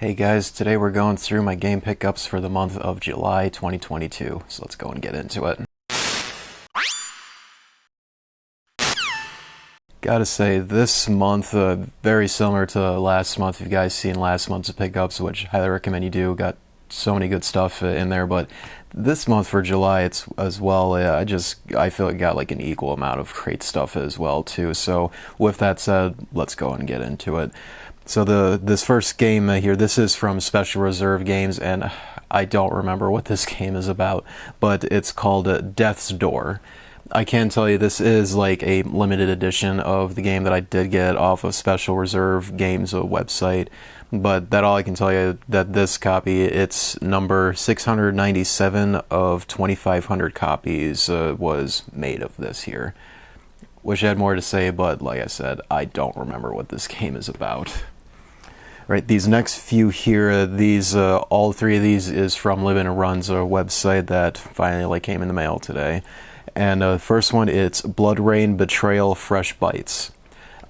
Hey guys, today we're going through my game pickups for the month of July 2022, so let's go and get into it. Gotta say, this month, very similar to last month. If you guys seen last month's pickups, which I highly recommend you do, got so many good stuff in there, but this month for July, it's as well, I feel it got like an equal amount of great stuff as well too. So with that said, let's go and get into it. So this first game here, this is from Special Reserve Games, and I don't remember what this game is about, but it's called Death's Door. I can tell you this is like a limited edition of the game that I did get off of Special Reserve Games website, but that all I can tell you that this copy, it's number 697 of 2,500 copies was made of this here. Wish I had more to say, but like I said, I don't remember what this game is about. Right, these next few here, all three of these is from Live and Run's website that finally came in the mail today. And first one, it's Blood Rain, Betrayal, Fresh Bites.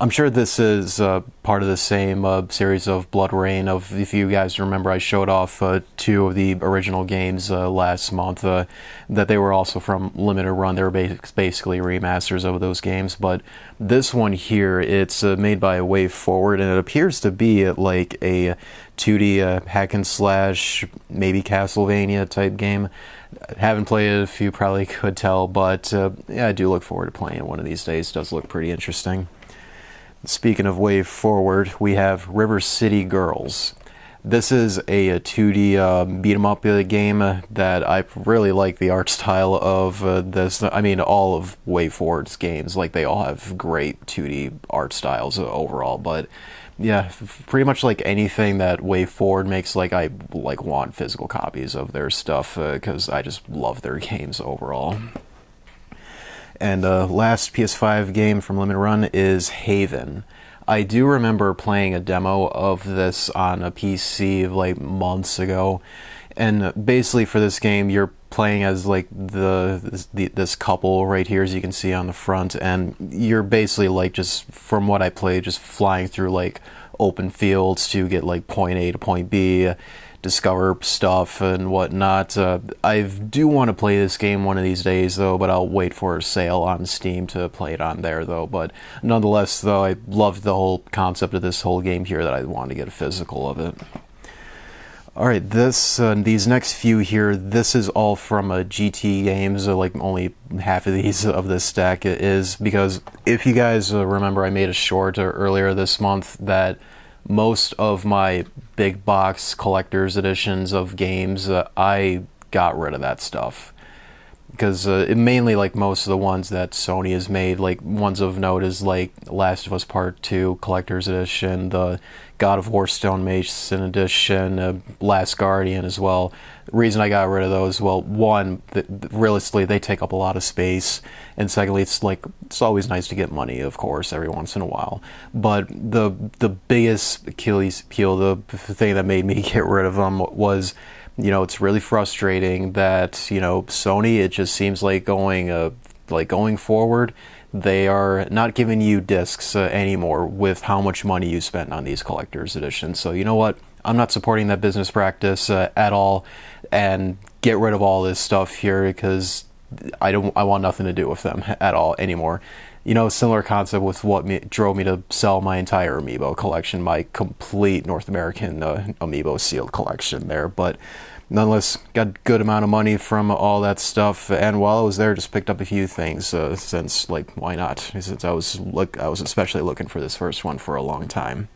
I'm sure this is part of the same series of Blood Rain. If you guys remember, I showed off two of the original games last month that they were also from Limited Run. They were basically remasters of those games. But this one here, it's made by Way Forward, and it appears to be like a 2D hack and slash, maybe Castlevania type game. Haven't played it, if you probably could tell, but yeah, I do look forward to playing it one of these days. It does look pretty interesting. Speaking of Way Forward, we have River City Girls. This is a 2D beat-em-up game that I really like the art style of this. I mean, all of Way Forward's games, like they all have great 2D art styles overall, but yeah, pretty much like anything that Way Forward makes, like I want physical copies of their stuff because I just love their games overall. And last PS5 game from Limited Run is Haven. I do remember playing a demo of this on a PC like months ago, and basically for this game you're playing as like this couple right here, as you can see on the front, and you're basically like, just from what I played, just flying through like open fields to get like point A to point B, discover stuff and whatnot. I do want to play this game one of these days though, but I'll wait for a sale on Steam to play it on there though. But nonetheless though, I loved the whole concept of this whole game here that I wanted to get a physical of it. Alright, these next few here, this is all from GT Games, like only half of these of this stack is, because if you guys remember, I made a short earlier this month that most of my big box collector's editions of games, I got rid of that stuff. Because it mainly, like most of the ones that Sony has made, like ones of note is like Last of Us Part 2 Collector's Edition, the God of War Stonemason Edition, Last Guardian as well. The reason I got rid of those, well, one, realistically, they take up a lot of space, and secondly, it's always nice to get money, of course, every once in a while. But the biggest Achilles heel, the thing that made me get rid of them was, you know, it's really frustrating that, you know, Sony, it just seems like going forward, they are not giving you discs anymore with how much money you spent on these collector's editions. So you know what? I'm not supporting that business practice at all, and get rid of all this stuff here because I want nothing to do with them at all anymore. You know, similar concept with what drove me to sell my entire Amiibo collection, my complete North American Amiibo sealed collection there. But nonetheless, got a good amount of money from all that stuff, and while I was there, just picked up a few things since, like, why not? Since I was especially looking for this first one for a long time.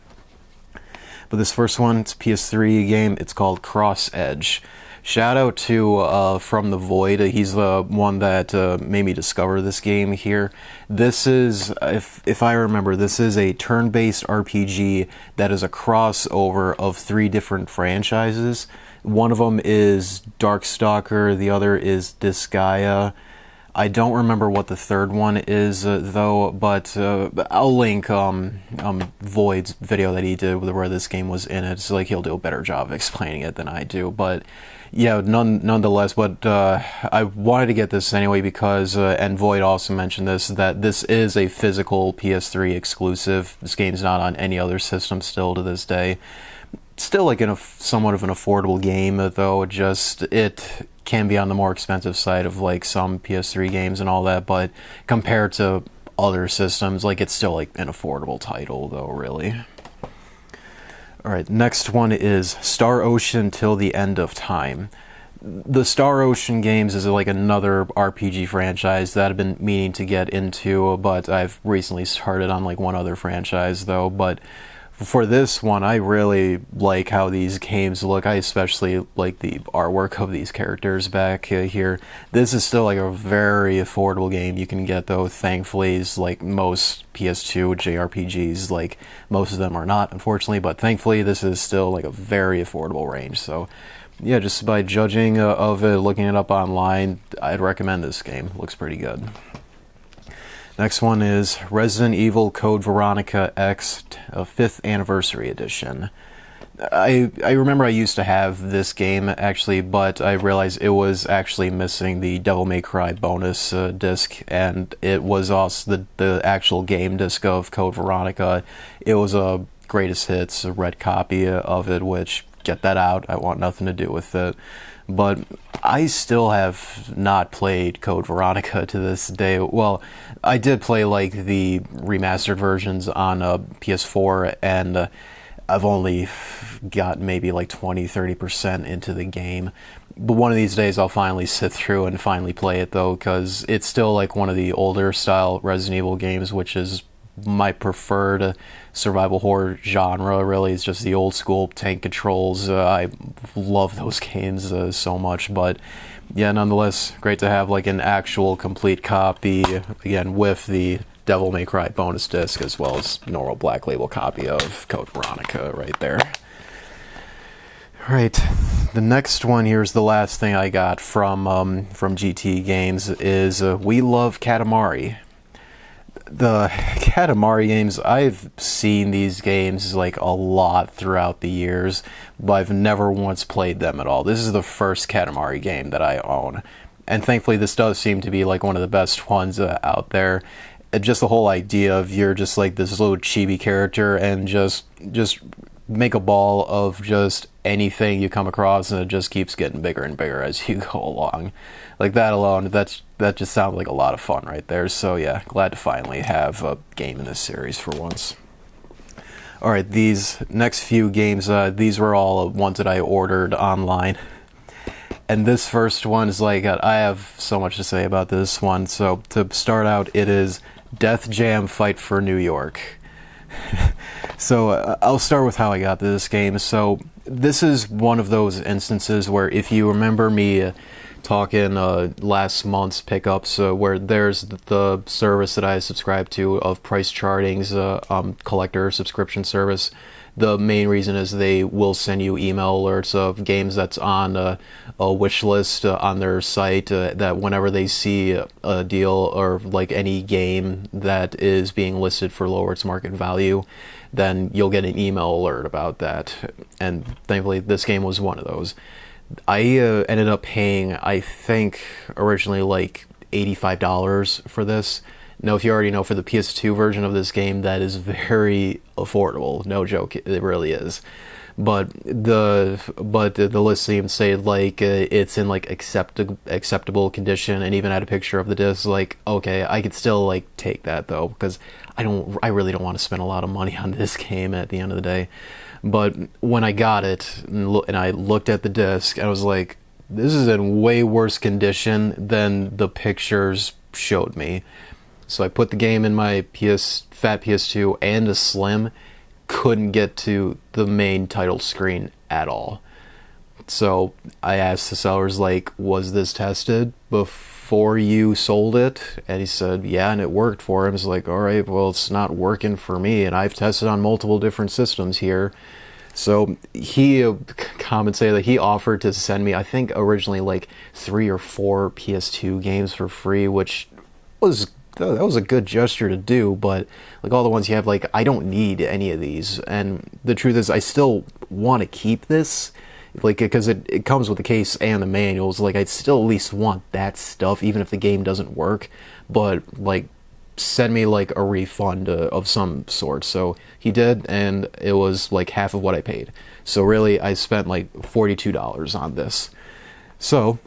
But this first one, it's a PS3 game. It's called Cross Edge. Shout out to From the Void. He's the one that made me discover this game here. This is, if I remember, this is a turn-based RPG that is a crossover of 3 different franchises. One of them is Darkstalker, the other is Disgaea. I don't remember what the third one is though, but I'll link Void's video that he did where this game was in it. It's like he'll do a better job of explaining it than I do, but yeah, nonetheless, but I wanted to get this anyway because, and Void also mentioned this, that this is a physical PS3 exclusive. This game's not on any other system still to this day. still like somewhat of an affordable game, though. Just it can be on the more expensive side of like some PS3 games and all that, but compared to other systems, like it's still like an affordable title, though, really. All right, next one is Star Ocean Till the End of Time. The Star Ocean games is like another RPG franchise that I've been meaning to get into, but I've recently started on like one other franchise, though. But for this one, I really like how these games look. I especially like the artwork of these characters back here. This is still like a very affordable game you can get, though. Thankfully, is like most PS2 JRPGs, like most of them are not, unfortunately. But thankfully, this is still like a very affordable range. So yeah, just by judging of it, looking it up online, I'd recommend this game. Looks pretty good. Next one is Resident Evil Code Veronica X 5th Anniversary Edition. I remember I used to have this game, actually, but I realized it was actually missing the Devil May Cry bonus disc, and it was also the actual game disc of Code Veronica. It was a greatest hits, a red copy of it, which, get that out, I want nothing to do with it. But I still have not played Code Veronica to this day. Well, I did play like the remastered versions on PS4, and I've only got maybe like 20-30% into the game. But one of these days I'll finally sit through and finally play it, though, because it's still like one of the older style Resident Evil games, which is my preferred survival horror genre. Really, it's just the old school tank controls. I love those games so much. But yeah, nonetheless, great to have like an actual complete copy, again with the Devil May Cry bonus disc, as well as normal black label copy of Code Veronica right there. Right, the next one here is the last thing I got from GT Games is We Love Katamari. The Katamari games, I've seen these games like a lot throughout the years, but I've never once played them at all. This is the first Katamari game that I own, and thankfully this does seem to be like one of the best ones out there. Just the whole idea of you're just like this little chibi character and just make a ball of just anything you come across, and it just keeps getting bigger and bigger as you go along. Like that alone, that just sounds like a lot of fun right there. So yeah, glad to finally have a game in this series for once. Alright, these next few games, these were all ones that I ordered online. And this first one is like, I have so much to say about this one. So to start out, it is Death Jam Fight for New York. So I'll start with how I got this game. So this is one of those instances where, if you remember me talking last month's pickups, where there's the service that I subscribe to of Price Charting's collector subscription service. The main reason is they will send you email alerts of games that's on a wish list on their site, that whenever they see a deal or like any game that is being listed for lower its market value, then you'll get an email alert about that. And thankfully this game was one of those. I ended up paying, I think, originally like $85 for this. Now, if you already know, for the PS2 version of this game, that is very affordable. No joke, it really is. But the list seemed to say like it's in like acceptable condition, and even had a picture of the disc. Like, okay, I could still like take that though, because I really don't want to spend a lot of money on this game at the end of the day. But when I got it and I looked at the disc, I was like, this is in way worse condition than the pictures showed me. So I put the game in my fat PS2 and a Slim, couldn't get to the main title screen at all. So I asked the sellers, like, was this tested before you sold it? And he said, yeah, and it worked for him. I was like, all right, well, it's not working for me, and I've tested on multiple different systems here. So he commented that he offered to send me, I think originally like 3 or 4 PS2 games for free, which was a good gesture to do, but like all the ones you have, like, I don't need any of these. And the truth is, I still want to keep this, like, because it comes with the case and the manuals. Like, I'd still at least want that stuff, even if the game doesn't work. But like, send me like a refund of some sort. So he did, and it was like half of what I paid. So really, I spent like $42 on this. So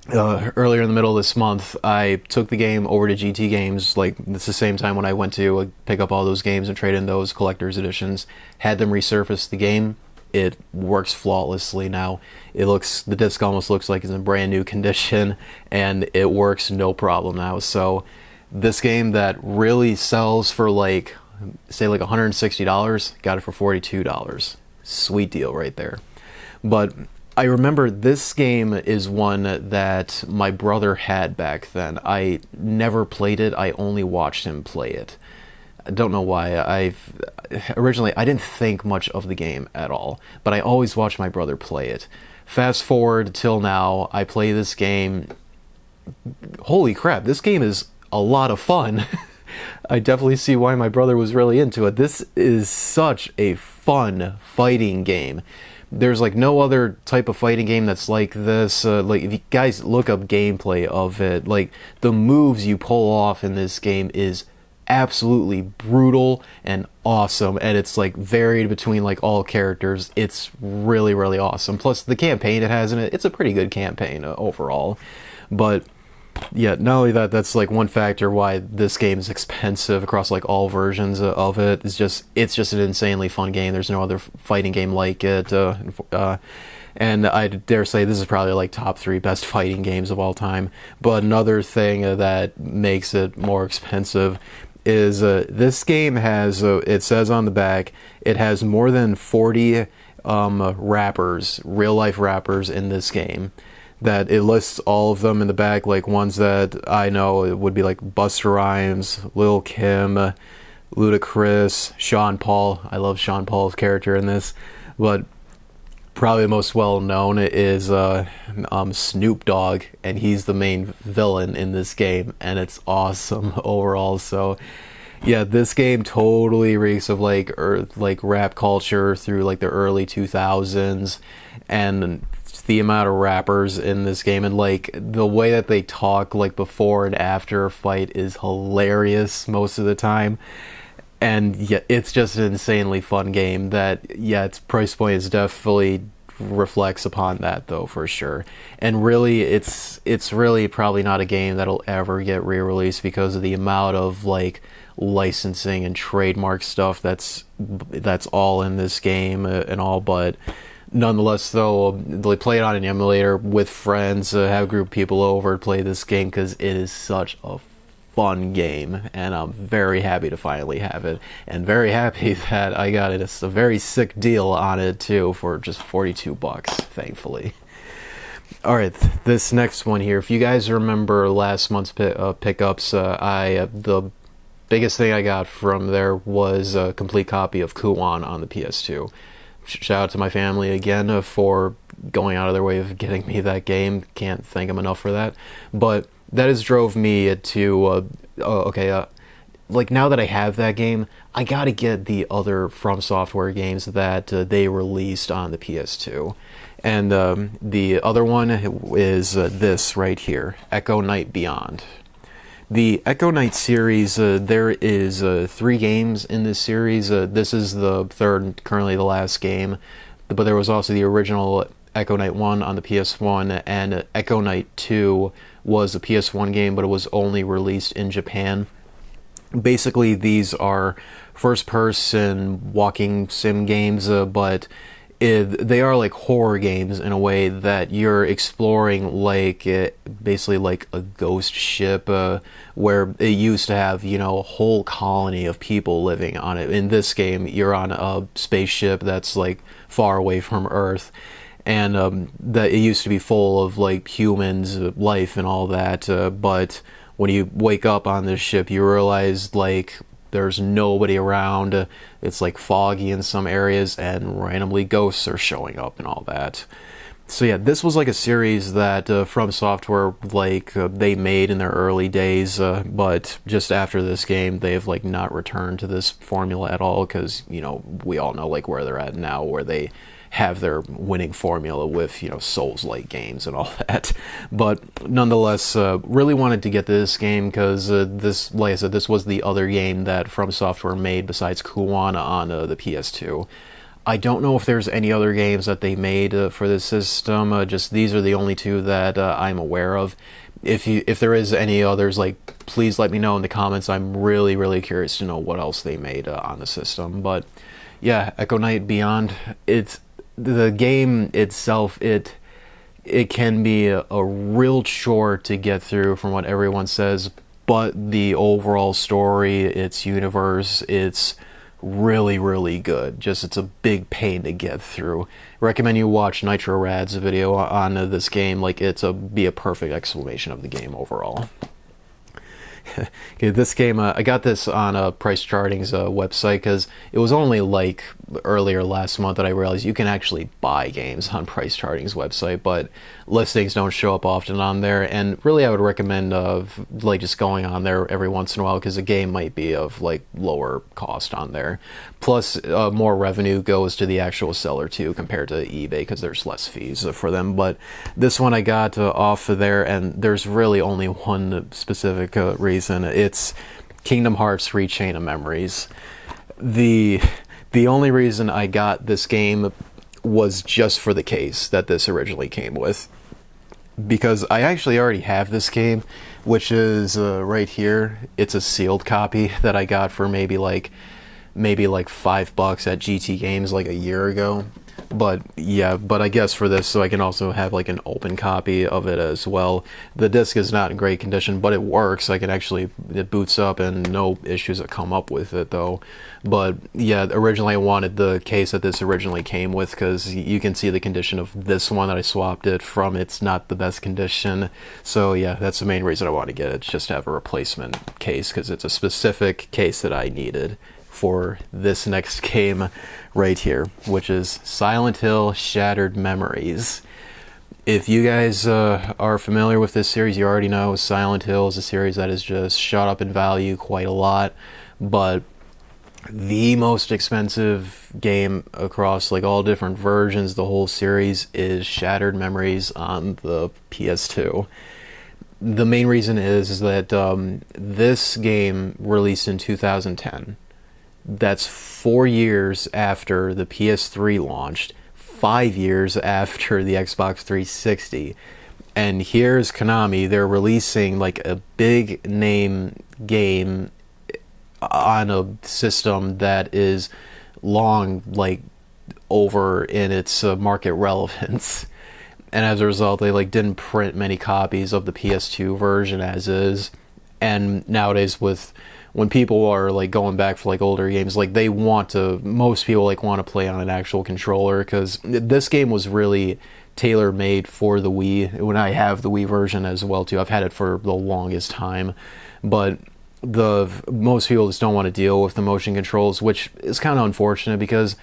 earlier in the middle of this month, I took the game over to GT Games. Like, it's the same time when I went to pick up all those games and trade in those collector's editions. Had them resurface the game. It works flawlessly now. The disc almost looks like it's in brand new condition, and it works no problem now. So this game that really sells for like, say like $160, got it for $42. Sweet deal right there. But I remember this game is one that my brother had back then. I never played it. I only watched him play it. I don't know why. Originally, I didn't think much of the game at all, but I always watched my brother play it. Fast forward till now, I play this game. Holy crap, this game is a lot of fun. I definitely see why my brother was really into it. This is such a fun fighting game. There's like no other type of fighting game that's like this. Like, if you guys look up gameplay of it, like the moves you pull off in this game is absolutely brutal and awesome, and it's like varied between like all characters. It's really, really awesome. Plus the campaign it has in it, it's a pretty good campaign overall. But yeah, not only that, that's like one factor why this game is expensive across like all versions of it. It's just an insanely fun game. There's no other fighting game like it, and I dare say this is probably like top 3 best fighting games of all time. But another thing that makes it more expensive is this game has, it says on the back, it has more than 40 rappers, real life rappers in this game. That it lists all of them in the back, like ones that I know. It would be like Busta Rhymes, Lil Kim, Ludacris, Sean Paul. I love Sean Paul's character in this, but probably the most well known is Snoop Dogg, and he's the main villain in this game, and it's awesome overall. So yeah, this game totally reeks of like rap culture through like the early 2000s, and the amount of rappers in this game, and like the way that they talk like before and after a fight is hilarious most of the time. And yeah, it's just an insanely fun game that, yeah, its price point is definitely reflects upon that though, for sure. And really, it's really probably not a game that'll ever get re-released because of the amount of like licensing and trademark stuff that's all in this game and all. But nonetheless, though, they play it on an emulator with friends, have a group of people over, play this game, because it is such a fun game, and I'm very happy to finally have it, and very happy that I got it. It's a very sick deal on it, too, for just $42, thankfully. Alright, this next one here, if you guys remember last month's pickups, the biggest thing I got from there was a complete copy of Kuwan on the PS2. Shout out to my family again for going out of their way of getting me that game. Can't thank them enough for that. But that has drove me to, like now that I have that game, I gotta get the other From Software games that they released on the PS2. And the other one is this right here, Echo Night Beyond. The Echo Night series, there is 3 games in this series. This is the third, currently the last game. But there was also the original Echo Night 1 on the PS1, and Echo Night 2 was a PS1 game, but it was only released in Japan. Basically, these are first-person walking sim games, but they are like horror games in a way that you're exploring like basically like a ghost ship where it used to have, you know, a whole colony of people living on it. In this game, you're on a spaceship that's like far away from Earth, and that it used to be full of like humans, life and all that, but when you wake up on this ship, you realize like there's nobody around. It's like foggy in some areas, and randomly ghosts are showing up and all that. So yeah, this was like a series that From Software they made in their early days, but just after this game, they've like not returned to this formula at all, because, you know, we all know like where they're at now, where they have their winning formula with, you know, Souls-like games and all that. But nonetheless, really wanted to get this game because this, like I said, this was the other game that From Software made besides Kuwana on the PS2. I don't know if there's any other games that they made for this system. Just these are the only two that I'm aware of. If there is any others, like, please let me know in the comments. I'm really, really curious to know what else they made on the system. But yeah, Echo Knight Beyond, it's the game itself. It can be a real chore to get through from what everyone says, but the overall story, its universe, it's really, really good. Just it's a big pain to get through. Recommend you watch Nitro Rad's video on this game. Like, be a perfect explanation of the game overall. Okay, this game, I got this on Price Charting's website because it was only like earlier last month that I realized you can actually buy games on Price Charting's website, but listings don't show up often on there. And really, I would recommend like just going on there every once in a while because a game might be of like lower cost on there. Plus, more revenue goes to the actual seller too compared to eBay because there's less fees for them. But this one I got off of there, and there's really only one specific reason. It's Kingdom Hearts Rechain of Memories. The only reason I got this game was just for the case that this originally came with, because I actually already have this game, which is right here. It's a sealed copy that I got for maybe like $5 at GT Games like a year ago. But yeah, but I guess for this, so I can also have like an open copy of it as well. The disc is not in great condition, but it works. I can actually, it boots up and no issues that come up with it though. But yeah, originally I wanted the case that this originally came with because you can see the condition of this one that I swapped it from. It's not the best condition. So yeah, that's the main reason I want to get it, just to have a replacement case because it's a specific case that I needed for this next game right here, which is Silent Hill Shattered Memories. If you guys are familiar with this series, you already know Silent Hill is a series that has just shot up in value quite a lot, but the most expensive game across like all different versions, the whole series, is Shattered Memories on the PS2. The main reason is that this game released in 2010. That's 4 years after the PS3 launched, 5 years after the Xbox 360. And here's Konami, they're releasing like a big name game on a system that is long like over in its market relevance. And as a result, they like didn't print many copies of the PS2 version as is. And nowadays when people are like going back for like older games, like most people like want to play on an actual controller because this game was really tailor-made for the Wii. When I have the Wii version as well too, I've had it for the longest time, but most people just don't want to deal with the motion controls, which is kind of unfortunate because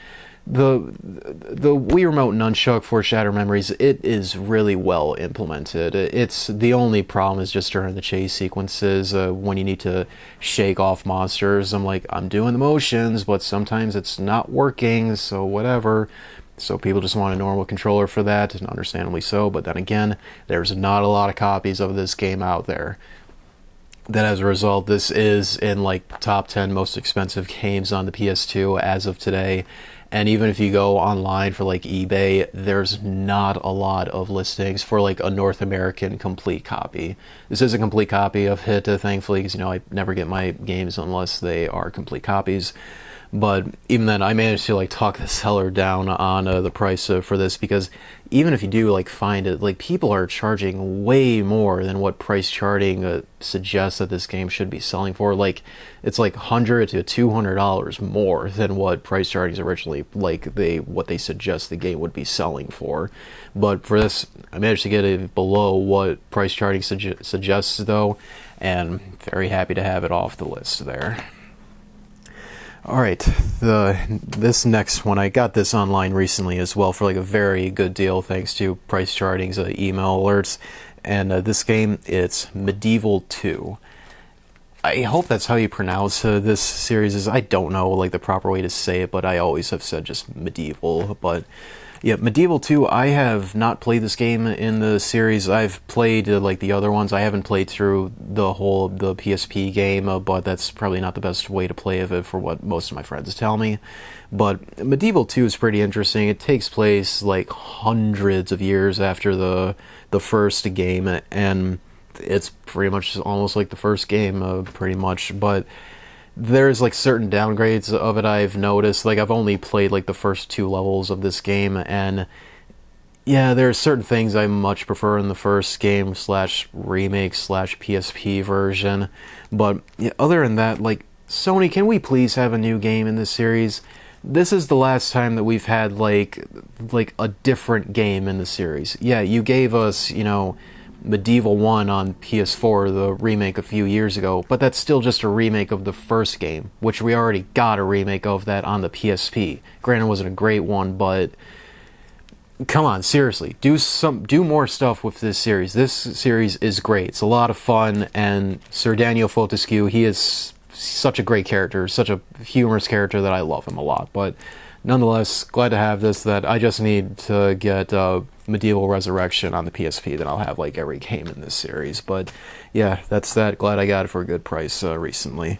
the Wii Remote Nunchuck for Shattered Memories, it is really well implemented. It's the only problem is just during the chase sequences when you need to shake off monsters. I'm doing the motions, but sometimes it's not working, so whatever. So people just want a normal controller for that, and understandably so. But then again, there's not a lot of copies of this game out there. Then as a result, this is in like top 10 most expensive games on the PS2 as of today. And even if you go online for like eBay, there's not a lot of listings for like a North American complete copy. This is a complete copy of it, thankfully, because I never get my games unless they are complete copies. But even then, I managed to like talk the seller down on the price for this, because even if you do like find it, like people are charging way more than what Price Charting suggests that this game should be selling for. Like it's like $100 to $200 more than what Price Charting is originally what they suggest the game would be selling for. But for this, I managed to get it below what Price Charting suggests though, and very happy to have it off the list there. Alright, this next one, I got this online recently as well for like a very good deal thanks to Price Charting's email alerts. And this game, it's Medieval 2. I hope that's how you pronounce this series. I don't know like the proper way to say it, but I always have said just Medieval. But Yeah, Medieval 2, I have not played this game in the series. I've played like the other ones. I haven't played through the whole of the PSP game, but that's probably not the best way to play of it for what most of my friends tell me. But Medieval 2 is pretty interesting. It takes place like hundreds of years after the first game, and it's pretty much almost like the first game, pretty much. But there's like certain downgrades of it I've noticed. Like I've only played like the first 2 levels of this game, and yeah, there's certain things I much prefer in the first game slash remake slash PSP version. But yeah, other than that, like Sony, can we please have a new game in this series? This is the last time that we've had like a different game in the series. Yeah, you gave us, Medieval 1 on PS4, the remake a few years ago, but that's still just a remake of the first game, which we already got a remake of that on the PSP. Granted, it wasn't a great one, but come on, seriously, do more stuff with this series. This series is great. It's a lot of fun, and Sir Daniel Fortescue, he is such a great character, such a humorous character that I love him a lot. But nonetheless, glad to have this. That I just need to get Medieval Resurrection on the PSP, then I'll have like every game in this series. But yeah, that's that. Glad I got it for a good price recently.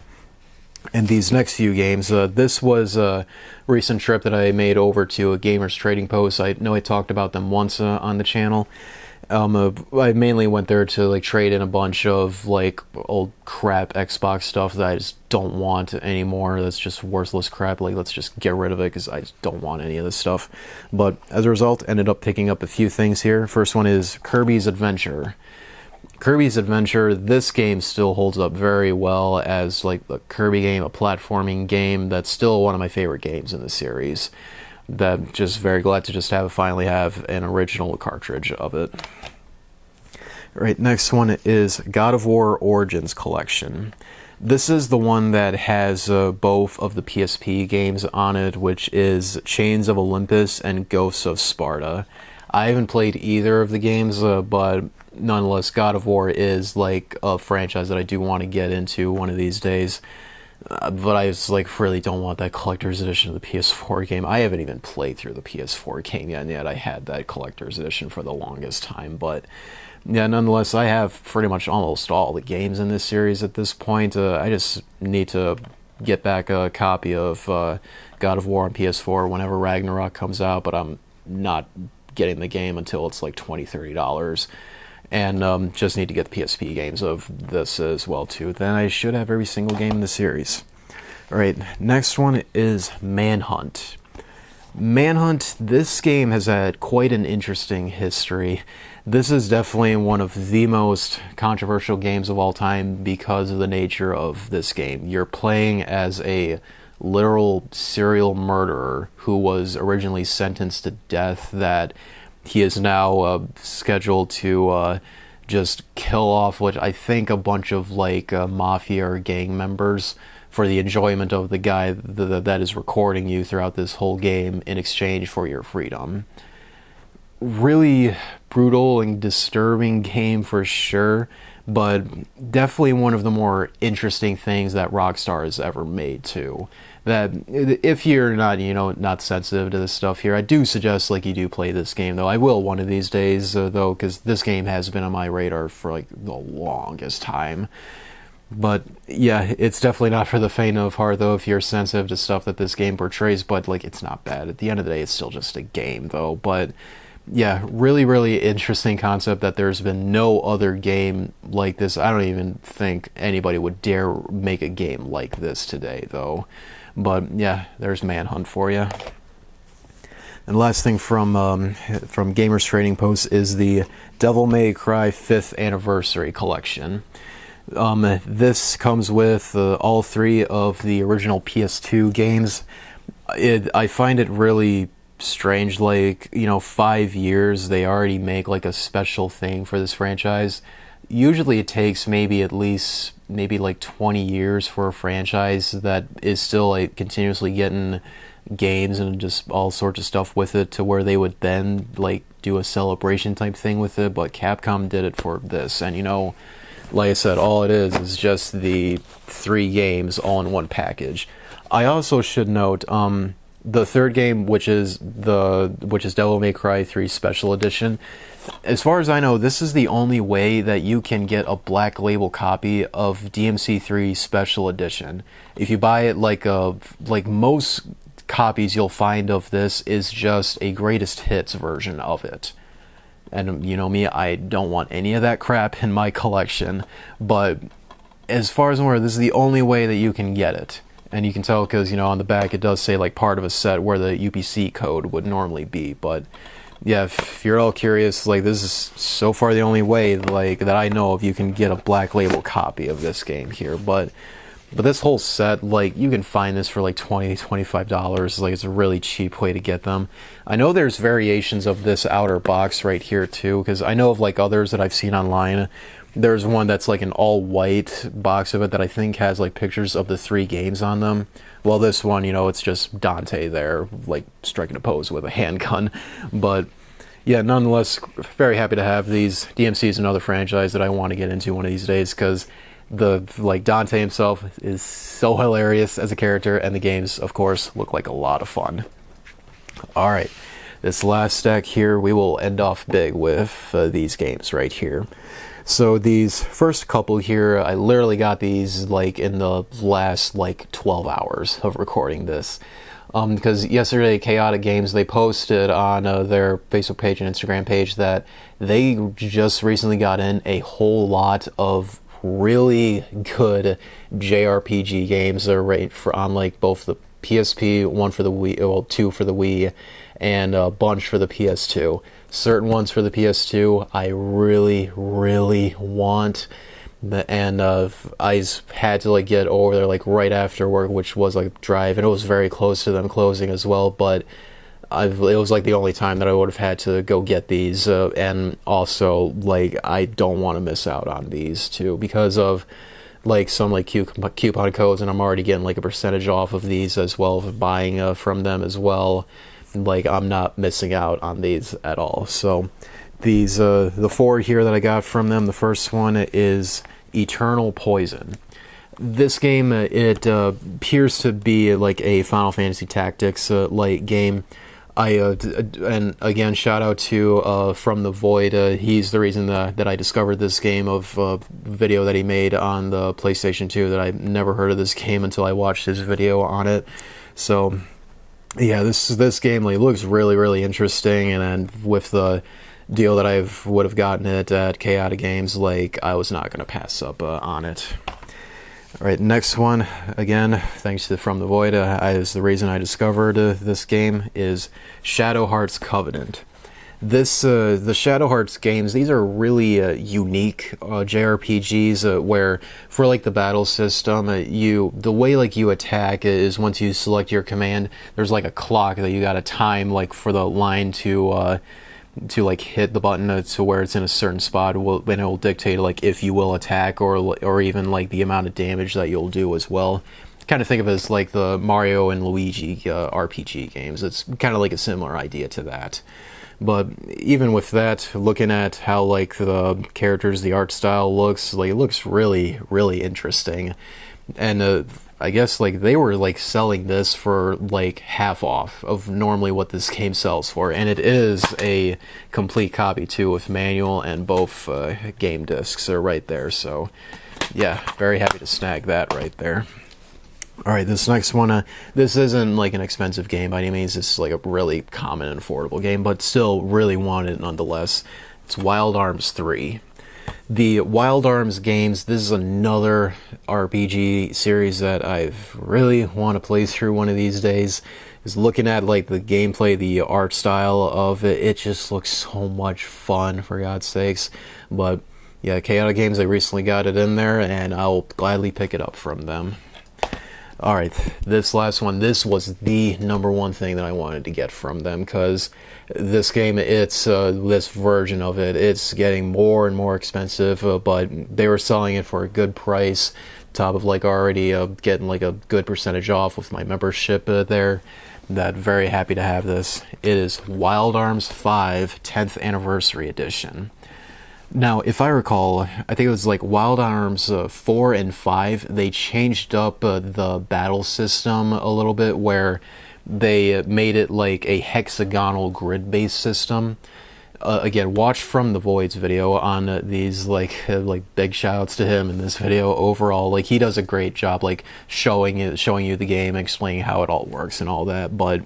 And these next few games, this was a recent trip that I made over to a Gamers Trading Post. I know I talked about them once on the channel. I mainly went there to like trade in a bunch of like old crap Xbox stuff that I just don't want anymore. That's just worthless crap. Like, let's just get rid of it because I just don't want any of this stuff. But as a result, ended up picking up a few things here. First one is Kirbys Adventure. Kirbys Adventure, this game still holds up very well as like a Kirby game, a platforming game. That's still one of my favorite games in the series. That just very glad to just finally have an original cartridge of it. Alright, next one is God of War Origins Collection. This is the one that has both of the PSP games on it, which is Chains of Olympus and Ghosts of Sparta. I haven't played either of the games, but nonetheless, God of War is like a franchise that I do want to get into one of these days. But I just like really don't want that collector's edition of the PS4 game. I haven't even played through the PS4 game yet, and yet I had that collector's edition for the longest time. But yeah, nonetheless, I have pretty much almost all the games in this series at this point. I just need to get back a copy of God of War on PS4 whenever Ragnarok comes out, but I'm not getting the game until it's like $20, $30. And just need to get the PSP games of this as well, too. Then I should have every single game in the series. Alright, next one is Manhunt. Manhunt, this game has had quite an interesting history. This is definitely one of the most controversial games of all time because of the nature of this game. You're playing as a literal serial murderer who was originally sentenced to death, that he is now scheduled to just kill off what I think a bunch of like mafia or gang members for the enjoyment of the guy that is recording you throughout this whole game in exchange for your freedom. Really brutal and disturbing game for sure, but definitely one of the more interesting things that Rockstar has ever made too. That if you're not, not sensitive to this stuff here, I do suggest like you do play this game though. I will one of these days though, because this game has been on my radar for like the longest time. But yeah, it's definitely not for the faint of heart though if you're sensitive to stuff that this game portrays, but like it's not bad. At the end of the day, it's still just a game though. But yeah, really, really interesting concept that there's been no other game like this. I don't even think anybody would dare make a game like this today though. But yeah, there's Manhunt for you. And last thing from Gamers Trading Post is the Devil May Cry 5th Anniversary Collection. This comes with all 3 of the original PS2 games. I find it really strange, like, 5 years, they already make like a special thing for this franchise. Usually it takes maybe like 20 years for a franchise that is still like continuously getting games and just all sorts of stuff with it to where they would then like do a celebration type thing with it. But Capcom did it for this, and like I said, all it is just the 3 games all in one package. I also should note, the third game, which is Devil May Cry 3 Special Edition. As far as I know, this is the only way that you can get a black label copy of DMC3 Special Edition. If you buy it like most copies you'll find of this is just a greatest hits version of it. And you know me, I don't want any of that crap in my collection, but as far as I'm aware, this is the only way that you can get it. And you can tell because, you know, on the back it does say like part of a set where the UPC code would normally be. But yeah, if you're all curious, like this is so far the only way like that I know of you can get a black label copy of this game here. But this whole set, like you can find this for like $20-$25. Like it's a really cheap way to get them. I know there's variations of this outer box right here too, because I know of like others that I've seen online. There's one that's like an all-white box of it that I think has like pictures of the 3 games on them. Well, this one, you know, it's just Dante there, like striking a pose with a handgun. But yeah, nonetheless, very happy to have these. DMC is another franchise that I want to get into one of these days because like Dante himself is so hilarious as a character, and the games, of course, look like a lot of fun. All right, this last stack here, we will end off big with these games right here. So these first couple here, I literally got these like in the last like 12 hours of recording this. Because yesterday Chaotic Games, they posted on their Facebook page and Instagram page that they just recently got in a whole lot of really good JRPG games that are right for on like both the PSP, one for the Wii, well, 2 for the Wii, and a bunch for the PS2. Certain ones for the PS2 I really want, and I had to like get over there like right after work, which was like drive, and it was very close to them closing as well, but it was like the only time that I would have had to go get these, and also like I don't want to miss out on these too because of like some like coupon codes, and I'm already getting like a percentage off of these as well of buying from them as well. Like I'm not missing out on these at all. So these the 4 here that I got from them, the first one is Eternal Poison. This game it appears to be like a Final Fantasy Tactics like game. And again, shout out to From the Void. He's the reason that I discovered this game of video that he made on the PlayStation 2. That I never heard of this game until I watched his video on it. So yeah, this game like looks really interesting, and then with the deal that I would have gotten it at Chaotic Games, like I was not gonna pass up on it. All right, next one, again, thanks to From the Void, is the reason I discovered this game, is Shadow Hearts Covenant. The Shadow Hearts games, these are really unique JRPGs where, for like the battle system, the way like you attack is once you select your command, there's like a clock that you gotta time like for the line to like hit the button to where it's in a certain spot, and it will dictate like if you will attack or even like the amount of damage that you'll do as well. Kind of think of it as like the Mario and Luigi RPG games. It's kind of like a similar idea to that. But even with that, looking at how like the characters, the art style looks, like it looks really interesting. And I guess like they were like selling this for like half off of normally what this game sells for, and it is a complete copy too with manual and both game discs are right there. So yeah, very happy to snag that right there. Alright, this next one, this isn't like an expensive game by any means. This is like a really common and affordable game, but still really wanted nonetheless. It's Wild Arms 3. The Wild Arms games, this is another RPG series that I really want to play through one of these days. Is looking at like the gameplay, the art style of it, it just looks so much fun, for God's sakes. But yeah, Chaotic Games, they recently got it in there, and I'll gladly pick it up from them. Alright, this last one, this was the #1 thing that I wanted to get from them, because this game, it's this version of it, it's getting more and more expensive, but they were selling it for a good price, top of like already getting like a good percentage off with my membership there. That very happy to have this. It is Wild Arms 5 10th Anniversary Edition. Now, if I recall, I think it was like Wild Arms 4 and 5, they changed up the battle system a little bit, where they made it like a hexagonal grid-based system. Again, watch From the Void's video on these, like big shout-outs to him in this video. Overall, like, he does a great job, like, showing you the game, explaining how it all works and all that. But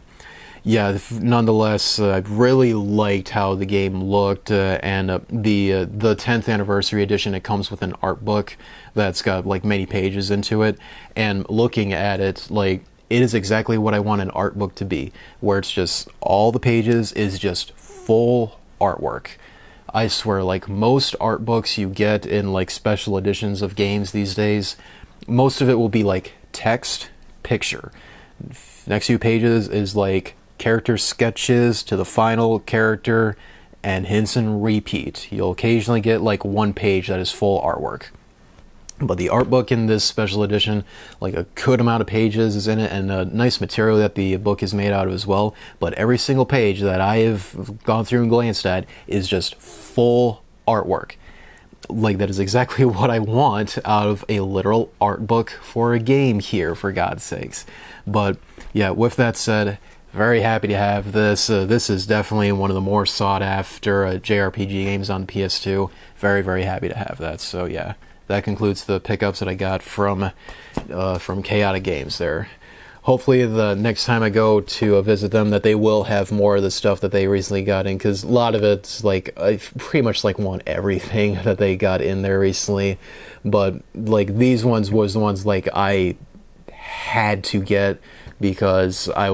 yeah, nonetheless, I really liked how the game looked, and the 10th anniversary edition, it comes with an art book that's got like many pages into it, and looking at it, like, it is exactly what I want an art book to be, where it's just all the pages is just full artwork. I swear, like, most art books you get in like special editions of games these days, most of it will be like text, picture. Next few pages is like character sketches to the final character and hints and repeat. You'll occasionally get like one page that is full artwork. But the art book in this special edition, like, a good amount of pages is in it, and a nice material that the book is made out of as well. But every single page that I have gone through and glanced at is just full artwork. Like, that is exactly what I want out of a literal art book for a game here, for God's sakes. But yeah, with that said, very happy to have this. This is definitely one of the more sought after JRPG games on PS2. Very, very happy to have that. So yeah, that concludes the pickups that I got from Chaotic Games there. Hopefully the next time I go to visit them, that they will have more of the stuff that they recently got in, because a lot of it's like, I pretty much like want everything that they got in there recently. But like, these ones was the ones like I had to get, because I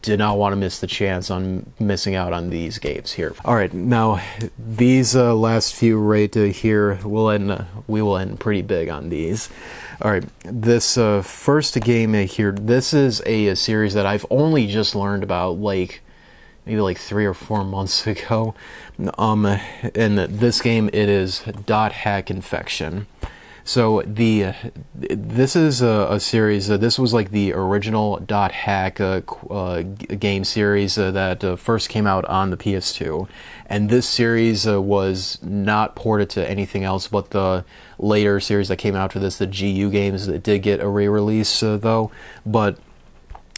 did not want to miss the chance on missing out on these games here. All right, now these last few right here we will end pretty big on these. All right, this first game here, this is a series that I've only just learned about, like maybe like 3 or 4 months ago. And this game, it is DotHack Infection. So this is a series. This was like the original DotHack game series that first came out on the PS2, and this series was not ported to anything else but the later series that came after this, the GU games. That did get a re-release though. But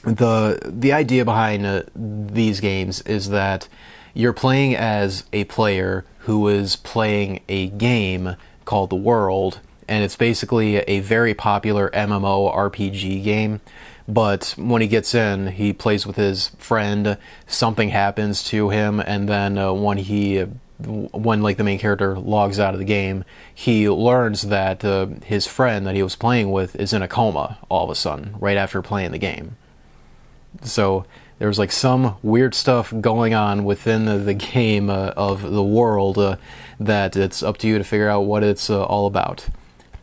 the idea behind these games is that you're playing as a player who is playing a game called The World. And it's basically a very popular MMO RPG game. But when he gets in, he plays with his friend, something happens to him, and then when like the main character logs out of the game, he learns that his friend that he was playing with is in a coma all of a sudden, right after playing the game. So there's like some weird stuff going on within the game of The World that it's up to you to figure out what it's all about.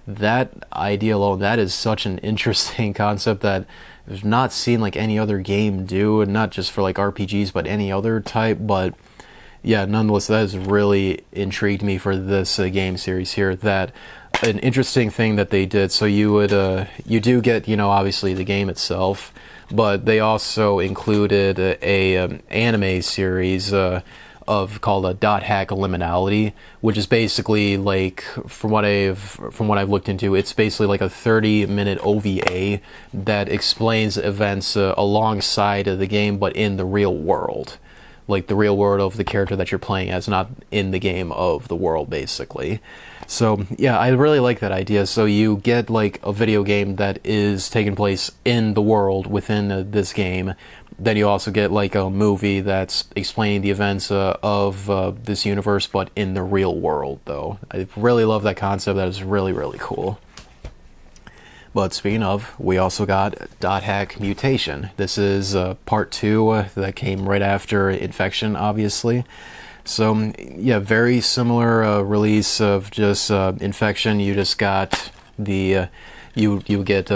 That idea alone, that is such an interesting concept that I've not seen like any other game do, and not just for like RPGs, but any other type. But yeah, nonetheless, that has really intrigued me for this game series here. That an interesting thing that they did, so you do get, obviously the game itself, but they also included a anime series called a DotHack Liminality, which is basically like, from what I've looked into, it's basically like a 30-minute OVA that explains events alongside of the game, but in the real world, like the real world of the character that you're playing as, not in the game of The World, basically. So yeah, I really like that idea. So you get like a video game that is taking place in the world within this game. Then you also get like a movie that's explaining the events of this universe, but in the real world, though. I really love that concept. That is really, really cool. But speaking of, we also got DotHack Mutation. This is part 2 that came right after Infection, obviously. So yeah, very similar release of just Infection. You just got the you get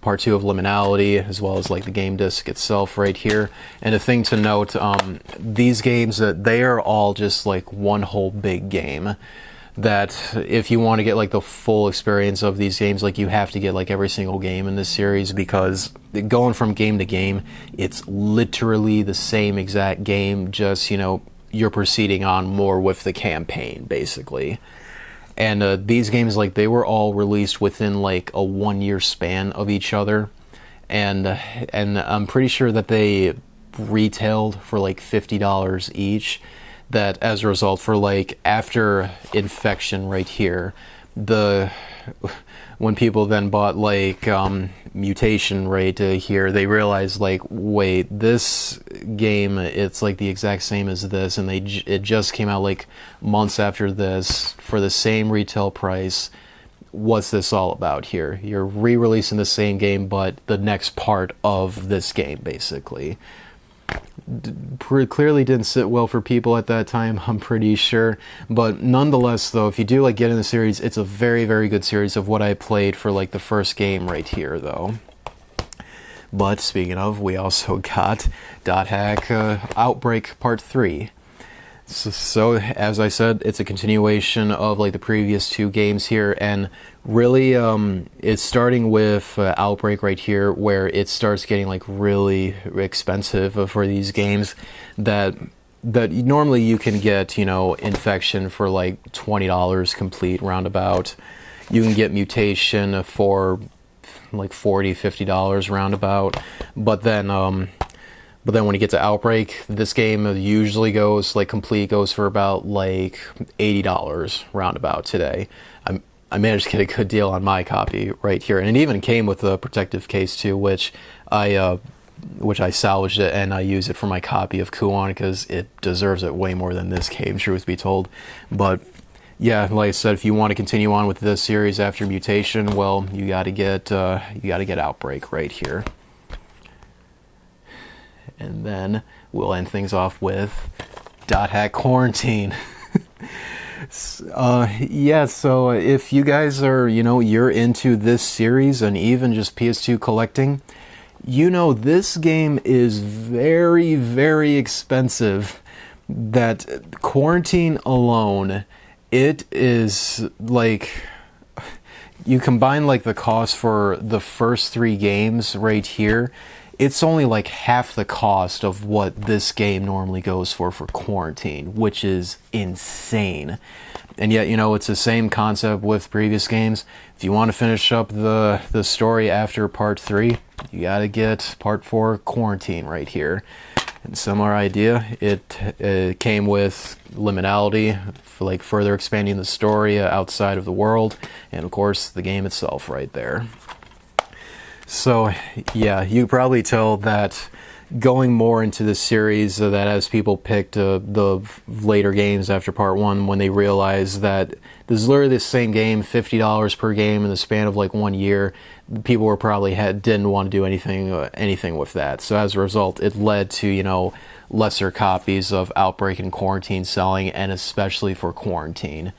part 2 of Liminality, as well as like the game disc itself right here. And a thing to note, these games, they are all just like one whole big game. That if you want to get like the full experience of these games, like you have to get like every single game in this series, because going from game to game, it's literally the same exact game, just you're proceeding on more with the campaign, basically. And these games, like, they were all released within like a 1-year span of each other. and I'm pretty sure that they retailed for like $50 each. That as a result, for like after Infection right here, when people then bought like Mutation right here, they realized like, wait, this game, it's like the exact same as this, and it just came out like months after this for the same retail price. What's this all about here? You're re-releasing the same game, but the next part of this game, basically. Clearly didn't sit well for people at that time, I'm pretty sure. But nonetheless, though, if you do like get in the series, it's a very, very good series of what I played for like the first game right here, though. But speaking of, we also got DotHack Outbreak Part 3. So, as I said, it's a continuation of like the previous two games here, and really it's starting with Outbreak right here, where it starts getting like really expensive for these games that normally you can get, you know, Infection for like $20 complete roundabout. You can get Mutation for like $40-50 roundabout, but then when you get to Outbreak, this game usually goes, like, complete goes for about, like, $80 roundabout today. I managed to get a good deal on my copy right here. And it even came with a protective case, too, which I salvaged it, and I use it for my copy of Kuon, because it deserves it way more than this game, truth be told. But, yeah, like I said, if you want to continue on with this series after Mutation, well, you gotta get Outbreak right here. And then we'll end things off with DotHack Quarantine. Yeah, so if you guys are, you know, you're into this series and even just PS2 collecting, you know this game is very, very expensive. That Quarantine alone, it is like, you combine like the cost for the first 3 games right here, it's only like half the cost of what this game normally goes for Quarantine, which is insane. And yet, you know, it's the same concept with previous games. If you want to finish up the story after Part 3, you gotta get Part 4 Quarantine right here. And similar idea, it came with liminality, for like further expanding the story outside of the world, and of course the game itself right there. So, yeah, you probably tell that going more into the series, that as people picked the later games after Part 1, when they realized that this is literally the same game, $50 per game in the span of like 1 year, people were probably didn't want to do anything with that. So as a result, it led to, you know, lesser copies of Outbreak and Quarantine selling, and especially for Quarantine.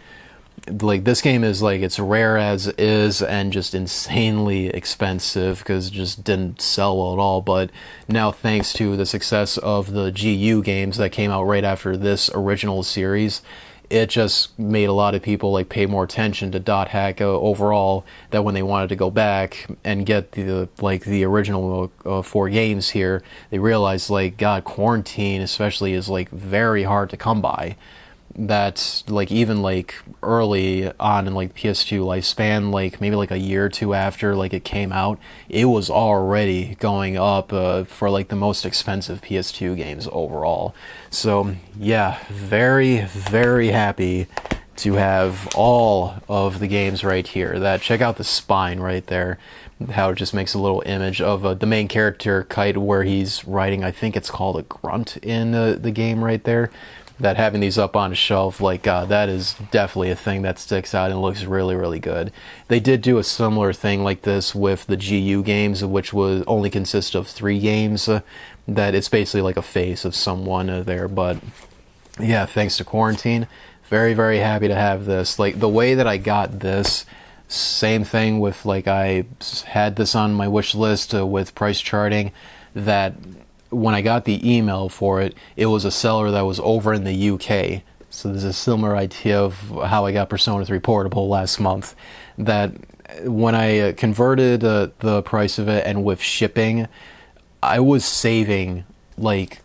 Like, this game is like, it's rare as is and just insanely expensive because it just didn't sell well at all. But now, thanks to the success of the GU games that came out right after this original series, it just made a lot of people like pay more attention to DotHack overall, that when they wanted to go back and get the original 4 games here, they realized, like, God, Quarantine especially is like very hard to come by. That like even like early on in like PS2 lifespan, like maybe like a year or 2 after like it came out, it was already going up for like the most expensive PS2 games overall. So yeah, very, very happy to have all of the games right here. That, check out the spine right there, how it just makes a little image of the main character Kite, where he's riding, I think it's called a grunt in the game right there. That having these up on a shelf, like, that is definitely a thing that sticks out and looks really, really good. They did do a similar thing like this with the GU games, which was only consist of 3 games, that it's basically like a face of someone there. But yeah, thanks to Quarantine, very, very happy to have this. Like, the way that I got this, same thing with, like, I had this on my wish list with price charting, that when I got the email for it, it was a seller that was over in the UK. So there's a similar idea of how I got Persona 3 Portable last month, that when I converted the price of it, and with shipping, I was saving like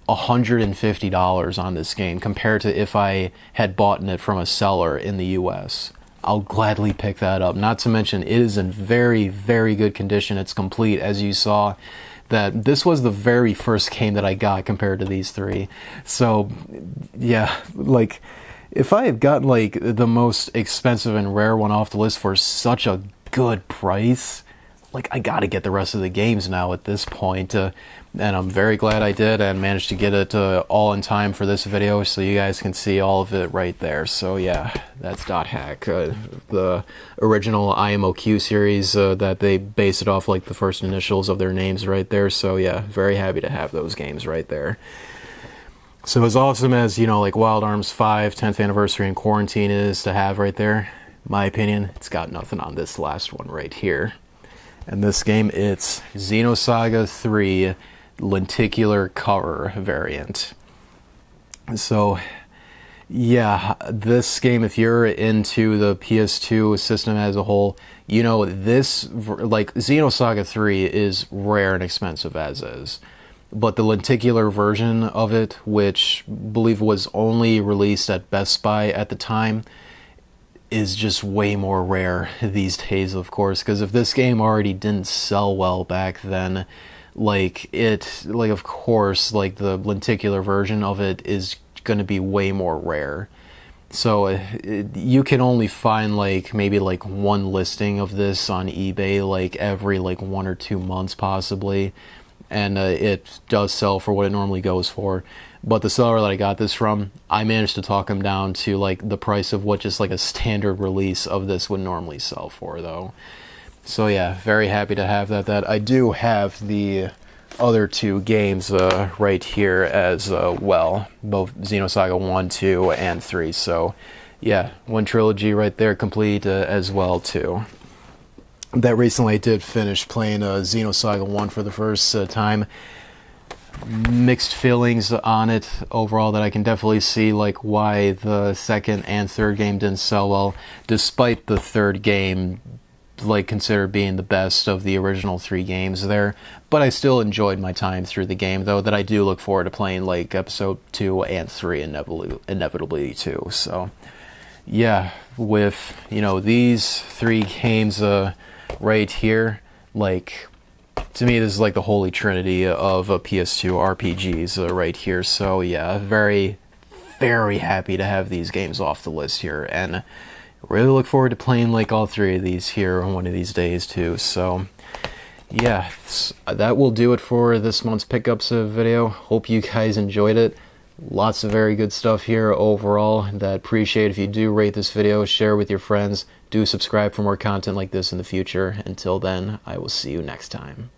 $150 on this game compared to if I had bought it from a seller in the US. I'll gladly pick that up. Not to mention, it is in very, very good condition. It's complete, as you saw. That this was the very first game that I got compared to these three. So, yeah, like, if I had gotten, like, the most expensive and rare one off the list for such a good price, like, I gotta get the rest of the games now at this point. And I'm very glad I did and managed to get it all in time for this video, so you guys can see all of it right there. So yeah, that's DotHack, the original IMOQ series that they based it off like the first initials of their names right there. So yeah, very happy to have those games right there. So as awesome as, you know, like Wild Arms 5, 10th Anniversary, and Quarantine is to have right there, my opinion, it's got nothing on this last one right here. And this game, it's Xenosaga 3 lenticular cover variant. So yeah, this game, if you're into the PS2 system as a whole, you know this, like, Xenosaga 3 is rare and expensive as is. But the lenticular version of it, which I believe was only released at Best Buy at the time, is just way more rare these days, of course, because if this game already didn't sell well back then, like, of course, like, the lenticular version of it is going to be way more rare. So you can only find, like, maybe, like, one listing of this on eBay, like, every, like, 1 or 2 months, possibly, and it does sell for what it normally goes for. But the seller that I got this from, I managed to talk him down to, like, the price of what just, like, a standard release of this would normally sell for, though. So yeah, very happy to have that. I do have the other two games right here as well, both Xenosaga 1, 2, and 3. So yeah, one trilogy right there complete as well, too. That recently I did finish playing Xenosaga 1 for the first time. Mixed feelings on it overall, that I can definitely see, like, why the second and third game didn't sell well, despite the third game, like, considered being the best of the original 3 games there. But I still enjoyed my time through the game, though, that I do look forward to playing, like, episode 2 and 3 inevitably too. So yeah, with, you know, these 3 games right here, like, to me, this is like the holy trinity of PS2 RPGs right here. So yeah, very, very happy to have these games off the list here, and really look forward to playing, like, all 3 of these here one of these days too. So yeah, that will do it for this month's pickups video. Hope you guys enjoyed it. Lots of very good stuff here overall. That appreciate if you do rate this video, share with your friends, do subscribe for more content like this in the future. Until then, I will see you next time.